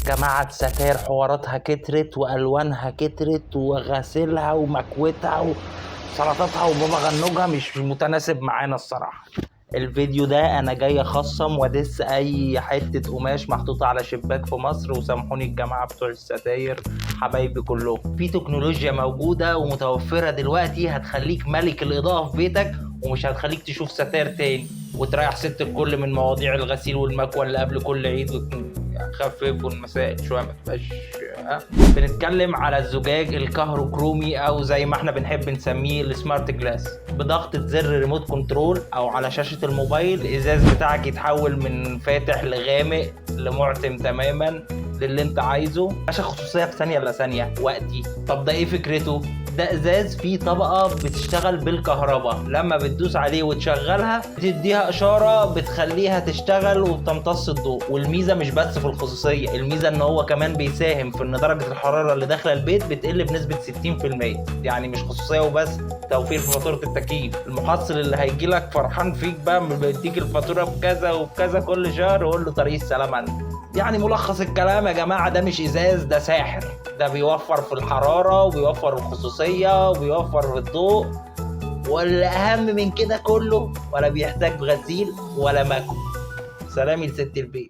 جماعة ستاير حواراتها كترت والوانها كترت وغسيلها ومكوتها وسلطاتها وبابا غنوجها مش متناسب معانا الصراحة. الفيديو ده انا جاي اخصم وادس اي حتة قماش محطوطة على شباك في مصر، وسامحوني الجماعة بتوع الستاير حبايبي كلهم. في تكنولوجيا موجودة ومتوفرة دلوقتي هتخليك ملك الاضاءة في بيتك، ومش هتخليك تشوف ستاير تاني وتريح ست الكل من مواضيع الغسيل والمكوى اللي قبل كل عيد. خففوا المسائل شويه، ما تبقاش بنتكلم على الزجاج الكهروكرومي او زي ما احنا بنحب نسميه السمارت جلاس. بضغطة زر ريموت كنترول او على شاشة الموبايل الازاز بتاعك يتحول من فاتح لغامق لمعتم تماما للي انت عايزه. باشا خصوصية في ثانية الا ثانية وقتي. طب ده ايه فكرته؟ ده ازاز فيه طبقة بتشتغل بالكهرباء، لما بتدوس عليه وتشغلها بتديها اشارة بتخليها تشتغل وبتمتص الضوء. والميزة مش بس في الخصوصية، الميزة ان هو كمان بيساهم في ان درجة الحرارة اللي داخلة البيت بتقل بنسبة 60%. يعني مش خصوصية وبس، توفير في فاتورة التكييف. المحصل اللي هيجيلك فرحان فيك بقى بيديك الفاتورة بكذا وبكذا كل شهر، وقول له طريق السلام عنه. يعني ملخص الكلام يا جماعة، ده مش ازاز، ده ساحر. ده بيوفر في الحرارة وبيوفر الخصوصية وبيوفر في الضوء، والاهم من كده كله ولا بيحتاج غسيل ولا مكوى. سلامي لست البيت.